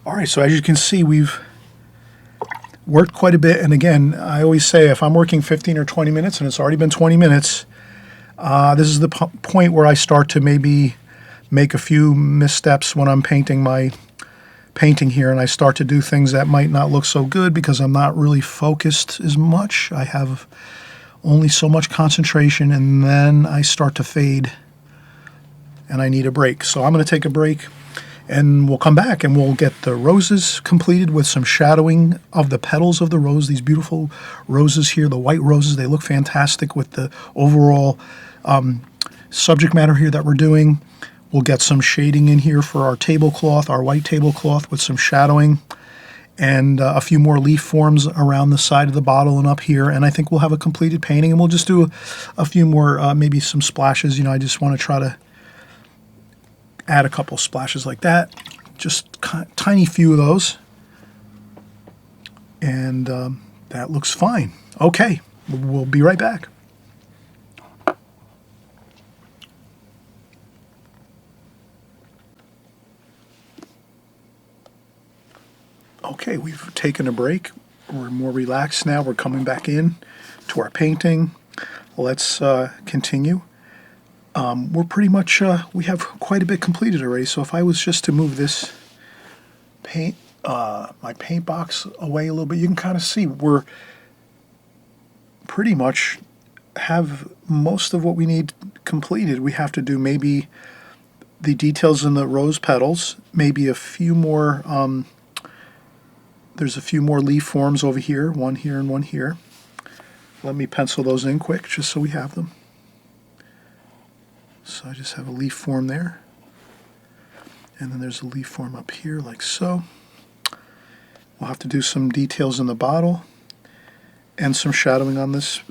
All right, so as you can see, we've worked quite a bit. And again, I always say if I'm working 15 or 20 minutes and it's already been 20 minutes, this is the point where I start to maybe make a few missteps when I'm painting my painting here, and I start to do things that might not look so good because I'm not really focused as much. I have only so much concentration, and then I start to fade and I need a break. So I'm going to take a break, and we'll come back and we'll get the roses completed with some shadowing of the petals of the rose. These beautiful roses here, the white roses, they look fantastic with the overall subject matter here that we're doing. We'll get some shading in here for our tablecloth, our white tablecloth, with some shadowing, and a few more leaf forms around the side of the bottle and up here. And I think we'll have a completed painting, and we'll just do a few more, maybe some splashes. You know, I just want to try to add a couple splashes like that, just tiny few of those, and that looks fine. Okay, we'll be right back. Okay, we've taken a break. We're more relaxed now. We're coming back in to our painting. Let's continue. We're pretty much, we have quite a bit completed already. So if I was just to move this paint, my paint box away a little bit, you can kind of see we're pretty much have most of what we need completed. We have to do maybe the details in the rose petals, maybe a few more, there's a few more leaf forms over here, one here and one here. Let me pencil those in quick just so we have them. So I just have a leaf form there, and then there's a leaf form up here like so. We'll have to do some details in the bottle and some shadowing on this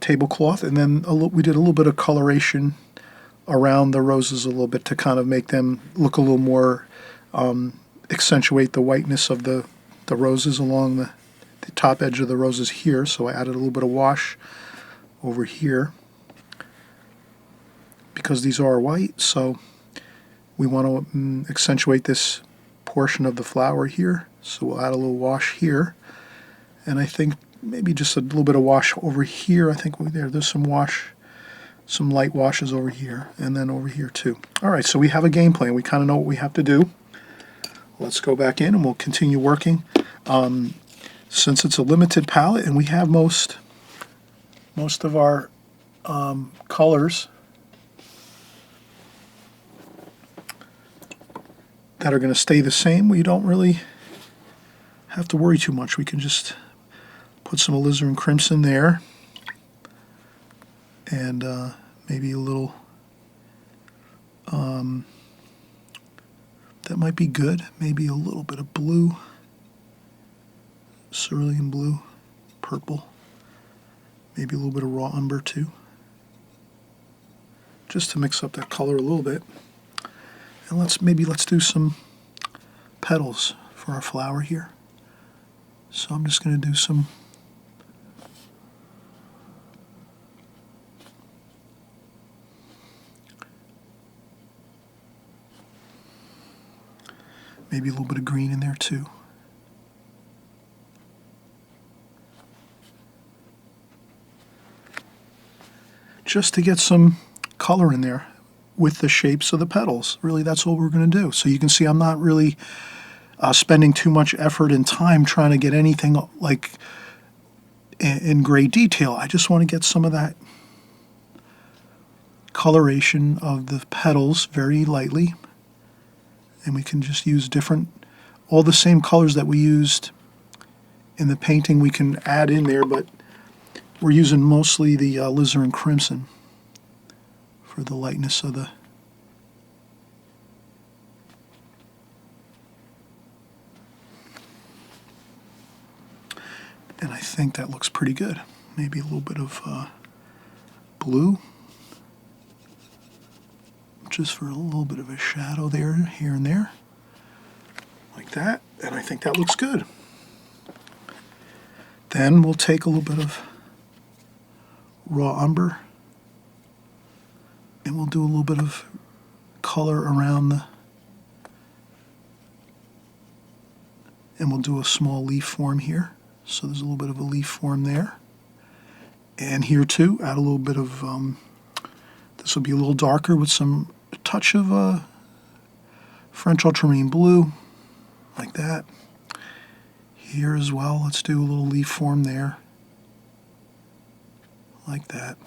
tablecloth, and then we did a little bit of coloration around the roses a little bit to kind of make them look a little more, accentuate the whiteness of the roses along the top edge of the roses here. So I added a little bit of wash over here because these are white, so we want to accentuate this portion of the flower here, so we'll add a little wash here, and I think maybe just a little bit of wash over here. I think there's some wash, some light washes over here, and then over here too. Alright, so we have a game plan. We kind of know what we have to do. Let's go back in and we'll continue working. Since it's a limited palette and we have most of our colors that are going to stay the same, we don't really have to worry too much. We can just put some alizarin crimson there, and maybe a little, that might be good, maybe a little bit of blue, cerulean blue, purple, maybe a little bit of raw umber too, just to mix up that color a little bit. And let's do some petals for our flower here. So I'm just going to do some maybe a little bit of green in there too. Just to get some color in there with the shapes of the petals. Really, that's all we're going to do. So you can see I'm not really spending too much effort and time trying to get anything like in great detail. I just want to get some of that coloration of the petals very lightly. And we can just use all the same colors that we used in the painting we can add in there, but we're using mostly the alizarin crimson for the lightness of the and I think that looks pretty good. Maybe a little bit of blue, just for a little bit of a shadow there, here and there, like that, and I think that looks good. Then we'll take a little bit of raw umber, and we'll do a little bit of color around and we'll do a small leaf form here. So there's a little bit of a leaf form there. And here too, add a little bit of, this will be a little darker with a touch of French ultramarine blue, like that. Here as well, let's do a little leaf form there, like that.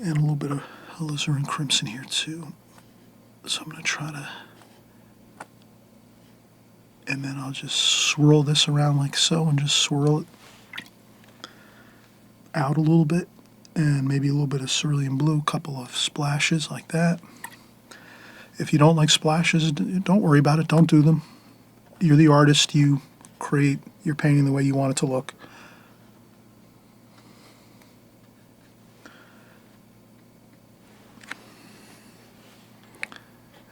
And a little bit of alizarin crimson here too. So I'm going to try to, and then I'll just swirl this around like so and just swirl it out a little bit, and maybe a little bit of cerulean blue, a couple of splashes like that. If you don't like splashes, don't worry about it, don't do them. You're the artist, you create your painting the way you want it to look.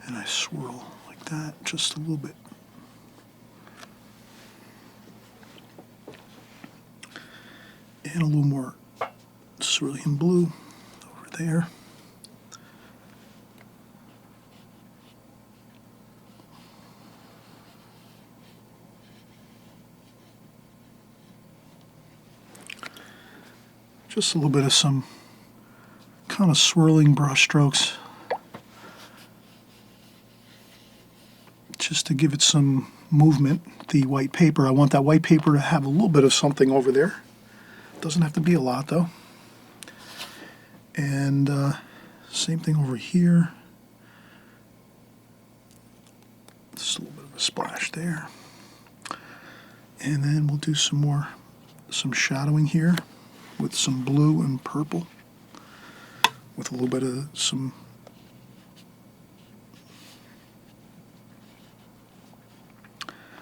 And I swirl like that just a little bit. And a little more cerulean blue over there. Just a little bit of some kind of swirling brush strokes, just to give it some movement. The white paper, I want that white paper to have a little bit of something over there. Doesn't have to be a lot though. And same thing over here. Just a little bit of a splash there. And then we'll do some shadowing here with some blue and purple, with a little bit of some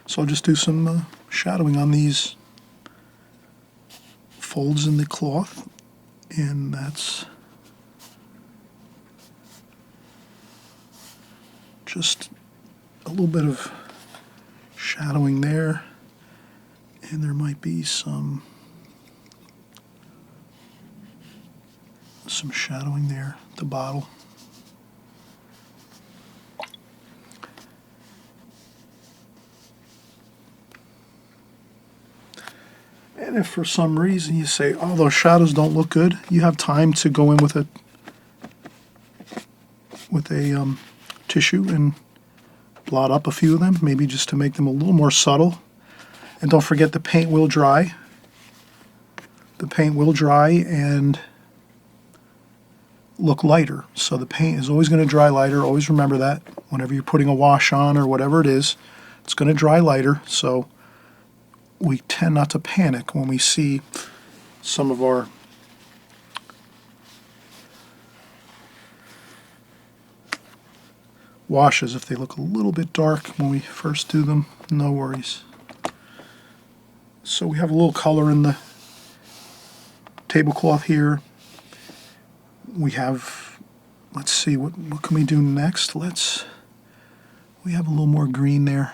so I'll just do some shadowing on these folds in the cloth, and that's just a little bit of shadowing there, and there might be some shadowing there at the bottle. And if for some reason you say, oh, those shadows don't look good, you have time to go in with a tissue and blot up a few of them, maybe just to make them a little more subtle. And don't forget, the paint will dry. The paint will dry and look lighter. So the paint is always going to dry lighter. Always remember that. Whenever you're putting a wash on or whatever it is, it's going to dry lighter. So we tend not to panic when we see some of our washes. If they look a little bit dark when we first do them, no worries. So we have a little color in the tablecloth here. We have, let's see, what can we do next? We have a little more green there.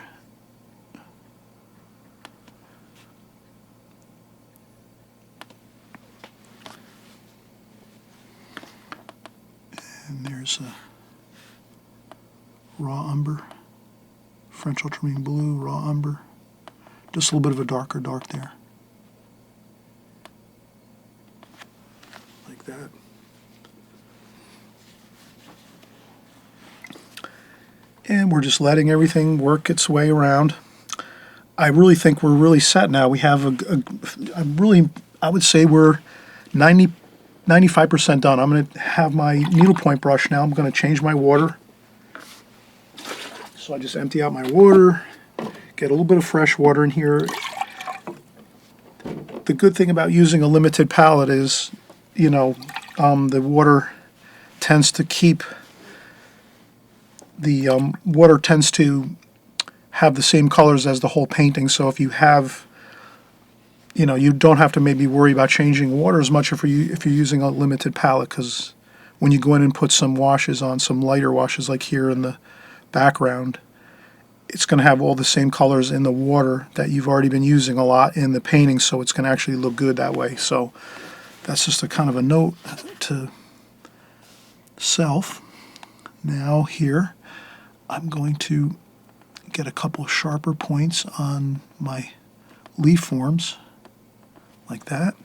And there's a raw umber, French ultramarine blue, raw umber. Just a little bit of a darker dark there. Like that. And we're just letting everything work its way around. I really think we're really set now. We have I would say we're 95% done. I'm going to have my needlepoint brush now. I'm going to change my water. So I just empty out my water, get a little bit of fresh water in here. The good thing about using a limited palette is, the water tends to have the same colors as the whole painting. So if you have, you don't have to maybe worry about changing water as much if you're using a limited palette, because when you go in and put some washes on, some lighter washes like here in the background, it's going to have all the same colors in the water that you've already been using a lot in the painting, so it's going to actually look good that way. So that's just a kind of a note to self. Now here, I'm going to get a couple sharper points on my leaf forms, like that.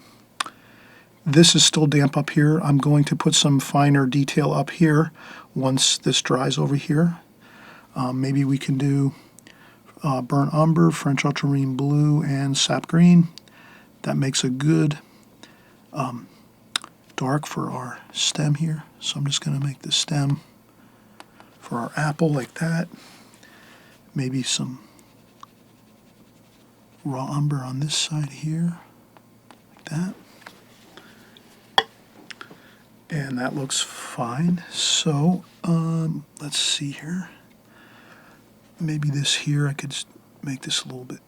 This is still damp up here. I'm going to put some finer detail up here once this dries over here. Maybe we can do burnt umber, French ultramarine blue, and sap green. That makes a good dark for our stem here. So I'm just going to make the stem for our apple like that. Maybe some raw umber on this side here, like that. And that looks fine. So let's see here. Maybe this here, I could make this a little bit.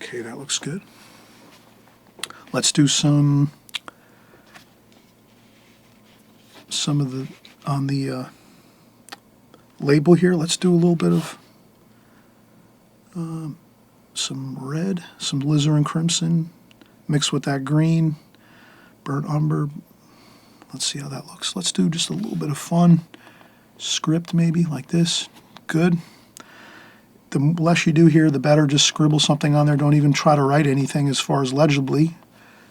Okay, that looks good. Let's do some of the, on the label here, let's do a little bit of some red, some alizarin crimson, mixed with that green, burnt umber. Let's see how that looks. Let's do just a little bit of fun script, maybe like this. Good. The less you do here, the better. Just scribble something on there. Don't even try to write anything as far as legibly.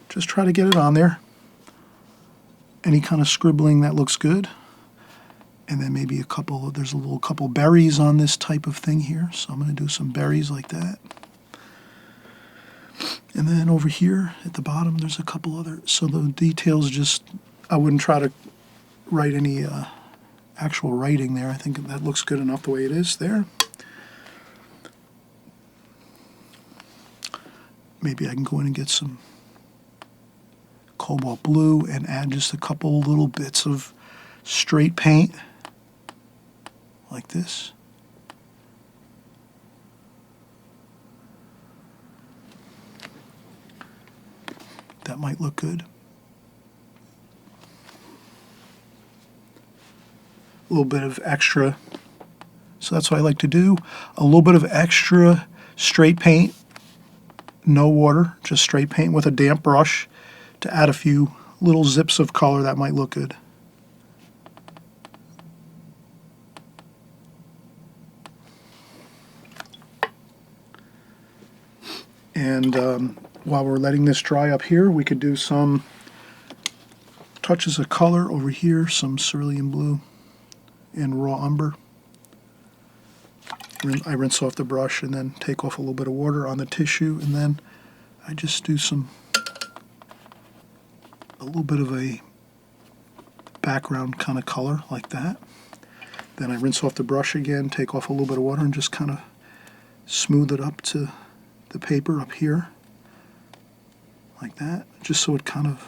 Just try to get it on there. Any kind of scribbling that looks good. And then maybe there's a little couple berries on this type of thing here. So I'm going to do some berries like that. And then over here at the bottom, there's a couple other. So the details just, I wouldn't try to write any actual writing there. I think that looks good enough the way it is there. Maybe I can go in and get some cobalt blue and add just a couple little bits of straight paint like this. That might look good. A little bit of extra, so that's what I like to do. A little bit of extra straight paint, no water, just straight paint with a damp brush to add a few little zips of color that might look good. And while we're letting this dry up here, we could do some touches of color over here, some cerulean blue and raw umber. I rinse off the brush and then take off a little bit of water on the tissue, and then I just do a little bit of a background kind of color like that. Then I rinse off the brush again, take off a little bit of water, and just kind of smooth it up to the paper up here like that, just so it kind of,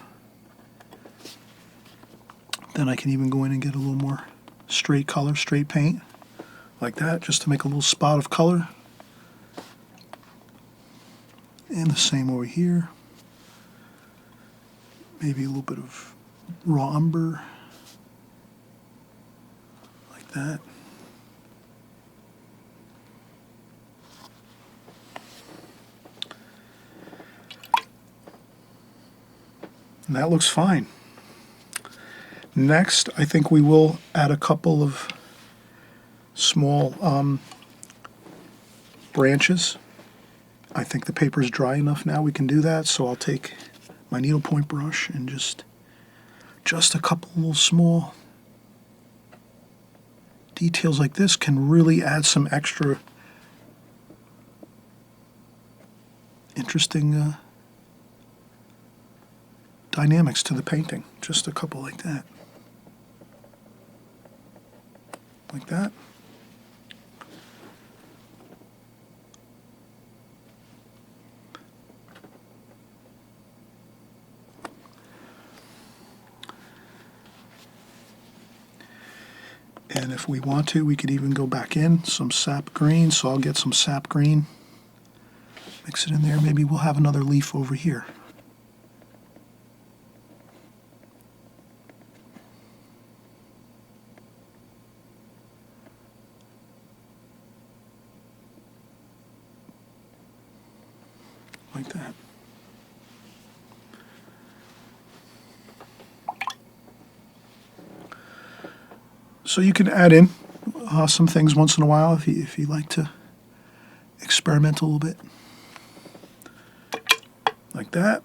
then I can even go in and get a little more straight color, straight paint like that, just to make a little spot of color. And the same over here. Maybe a little bit of raw umber like that. And that looks fine. Next, I think we will add a couple of small branches. I think the paper is dry enough now we can do that, so I'll take my needlepoint brush and just a couple little small details like this can really add some extra interesting dynamics to the painting. Just a couple like that. Like that. And if we want to, we could even go back in some sap green. So I'll get some sap green, mix it in there. Maybe we'll have another leaf over here. like that. So you can add in some things once in a while if you like to experiment a little bit, like that.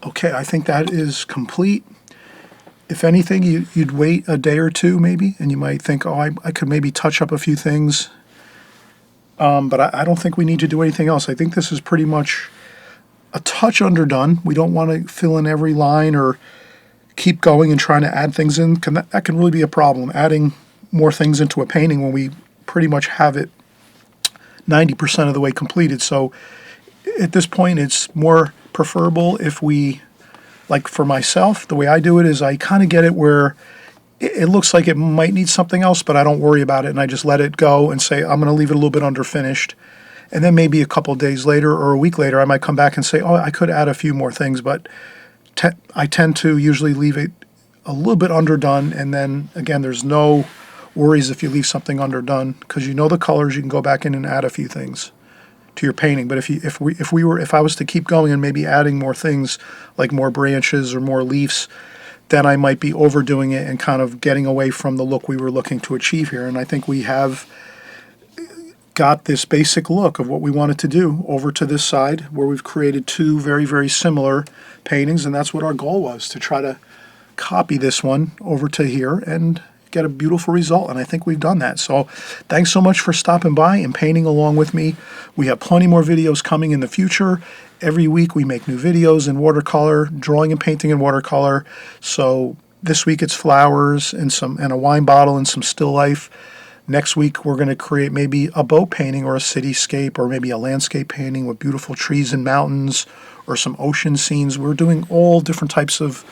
Okay, I think that is complete. If anything, you'd wait a day or two maybe, and you might think, oh, I could maybe touch up a few things. But I don't think we need to do anything else. I think this is pretty much a touch underdone. We don't want to fill in every line or keep going and trying to add things in. That can really be a problem, adding more things into a painting when we pretty much have it 90% of the way completed. So at this point, it's more preferable if we, like for myself, the way I do it is I kind of get it where it looks like it might need something else, but I don't worry about it, and I just let it go and say, I'm going to leave it a little bit underfinished. And then maybe a couple of days later or a week later, I might come back and say, oh, I could add a few more things, but I tend to usually leave it a little bit underdone, and then, again, there's no worries if you leave something underdone, because you know the colors, you can go back in and add a few things to your painting. But if I was to keep going and maybe adding more things, like more branches or more leaves, then I might be overdoing it and kind of getting away from the look we were looking to achieve here. And I think we have got this basic look of what we wanted to do over to this side, where we've created two very, very similar paintings, and that's what our goal was, to try to copy this one over to here and get a beautiful result, and I think we've done that. So thanks so much for stopping by and painting along with me. We have plenty more videos coming in the future. Every week we make new videos in watercolor, drawing and painting in watercolor. So this week it's flowers and a wine bottle and some still life. Next week we're going to create maybe a boat painting or a cityscape or maybe a landscape painting with beautiful trees and mountains or some ocean scenes. We're doing all different types of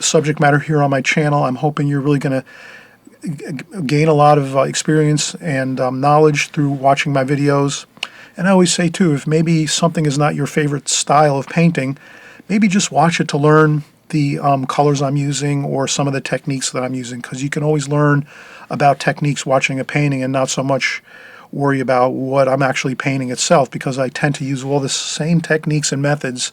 subject matter here on my channel. I'm hoping you're really going to gain a lot of experience and knowledge through watching my videos. And I always say too, if maybe something is not your favorite style of painting, maybe just watch it to learn the colors I'm using or some of the techniques that I'm using, because you can always learn about techniques watching a painting and not so much worry about what I'm actually painting itself, because I tend to use all the same techniques and methods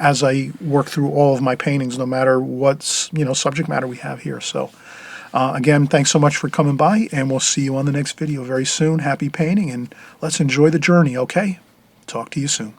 as I work through all of my paintings, no matter what subject matter we have here. So again, thanks so much for coming by, and we'll see you on the next video very soon. Happy painting, and let's enjoy the journey, okay? Talk to you soon.